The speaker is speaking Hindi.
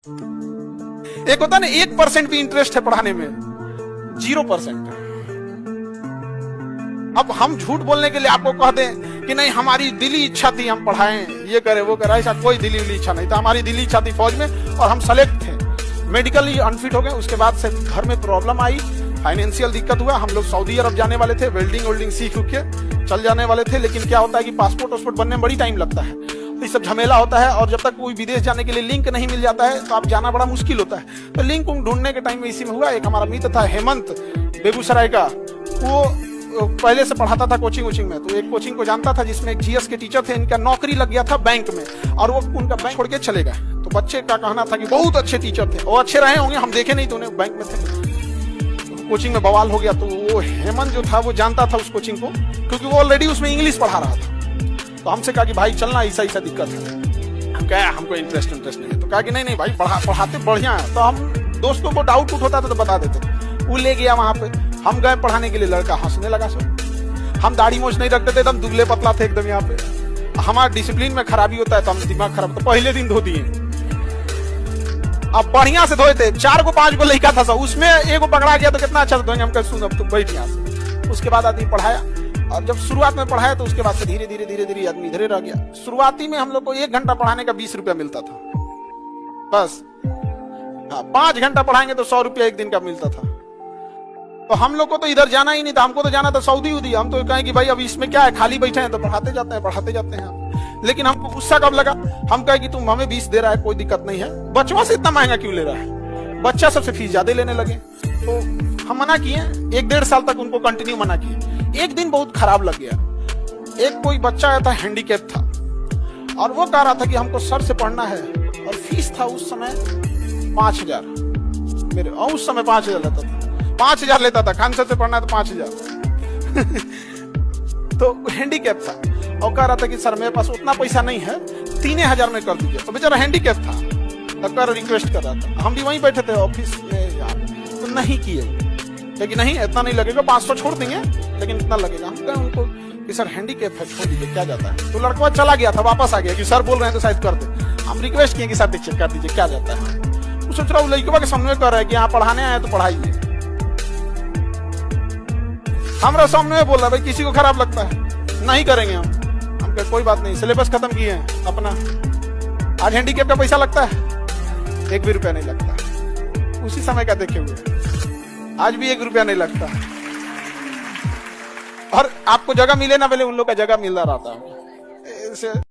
एक होता है ना 1% भी इंटरेस्ट है पढ़ाने में, 0%। अब हम झूठ बोलने के लिए आपको कह दें कि नहीं हमारी दिली इच्छा थी हम पढ़ाएं, ये करे वो करे, ऐसा कोई दिली इच्छा नहीं था। हमारी दिली इच्छा थी फौज में और हम सेलेक्ट थे, मेडिकली अनफिट हो गए। उसके बाद से घर में प्रॉब्लम आई, फाइनेंशियल दिक्कत हुआ। हम लोग सऊदी अरब जाने वाले थे, वेल्डिंग सीख के चल जाने वाले थे। लेकिन क्या होता है कि पासपोर्ट बनने में बड़ी टाइम लगता है, ये सब झमेला होता है। और जब तक कोई विदेश जाने के लिए लिंक नहीं मिल जाता है तो आप जाना बड़ा मुश्किल होता है। तो लिंक ढूंढने के टाइम में इसी में हुआ। एक हमारा मित्र था हेमंत, बेगूसराय का, वो पहले से पढ़ाता था कोचिंग में। तो एक कोचिंग को जानता था जिसमें एक जीएस के टीचर थे, इनका नौकरी लग गया था बैंक में और वो उनका बैंक छोड़ के चले गए। तो बच्चे का कहना था कि बहुत अच्छे टीचर थे, वो अच्छे रहे होंगे, हम देखे नहीं तो उन्हें बैंक में थे। कोचिंग में बवाल हो गया। तो वो हेमंत जो था वो जानता था उस कोचिंग को, क्योंकि वो ऑलरेडी उसमें इंग्लिश पढ़ा रहा था। तो हमसे कहा कि भाई चलना, ऐसा दिक्कत है। हम कहा हमको इंटरेस्ट नहीं है। तो कहा कि नहीं भाई पढ़ाते बढ़िया है। तो हम दोस्तों को डाउट होता था तो बता देते। वो ले गया वहां पे, हम गए पढ़ाने के लिए, लड़का हंसने लगा। सब हम दाढ़ी मोछ नहीं रखते थे, एकदम दुबले पतला थे एकदम। यहाँ पे हमारा डिसिप्लिन में खराबी होता है तो हम दिमाग खराब। तो पहले दिन धो दिए, अब बढ़िया से धोए थे। 4 को 5 को लड़का था, उसमें एक को पकड़ा गया तो कितना अच्छा से धोएंगे। हम कह सुन अब तुम बैठ यहाँ से। उसके बाद आदमी पढ़ाया, और जब शुरुआत में पढ़ाया तो उसके बाद से धीरे धीरे आदमी इधरे रह गया। शुरुआती में हम लोग को 1 घंटा पढ़ाने का 20 रुपया मिलता था बस। 5 घंटा पढ़ाएंगे तो 100 रुपया एक दिन का मिलता था। तो हम लोग को तो इधर जाना ही नहीं था, हमको तो जाना था सऊदी उदी। हम तो कहें कि भाई अब इसमें क्या है, खाली बैठे हैं तो पढ़ाते जाते हैं। लेकिन हमको गुस्सा कब लगा, हम कहे कि तुम हमें 20 दे रहा है, कोई दिक्कत नहीं है, बच्चों से इतना महंगा क्यों ले रहा है। बच्चा सबसे फीस ज्यादा लेने लगे। तो हम मना किए, 1-1.5 साल तक उनको कंटिन्यू मना किए। एक दिन बहुत खराब लग गया। एक कोई बच्चा आया था, हैंडीकैप था, और वो कह रहा था कि हमको सर से पढ़ना है। और फीस था उस समय 5000 मेरे, और उस समय 5000 लेता था। 5000 लेता था, खान सर से पढ़ना है तो 5000 तो हैंडीकैप था और कह रहा था कि सर मेरे पास उतना पैसा नहीं है, 3000 में कर दीजिए। तो बेचारा हैंडीकैप था, तो रिक्वेस्ट कर रहा था। हम भी वहीं बैठे थे ऑफिस में यार, तो नहीं किए। लेकिन नहीं इतना नहीं लगेगा, 500 छोड़ देंगे, लेकिन इतना लगेगा। हम कहें उनको कि सर हैंडीकैप है, छोड़ दीजिए, क्या जाता है। तो लड़का चला गया था, वापस आ गया कि सर बोल रहे हैं तो शायद कर दे। हम रिक्वेस्ट किए कि सर चेक कर दीजिए, क्या जाता है। वो सोच रहा, वो लड़का के सामने कर रहा है कि यहाँ पढ़ाने आए तो पढ़ाइए। हमारा सामने में बोल रहा है भाई किसी को खराब लगता है, नहीं करेंगे हम कहे कोई बात नहीं, सिलेबस खत्म किए हैं अपना। आज हैंडीकैप का पैसा लगता है, 1 भी रुपया नहीं लगता। उसी समय का देखे हुए आज भी 1 रुपया नहीं लगता। और आपको जगह मिले ना मिले, उन लोग का जगह मिलता रहता है।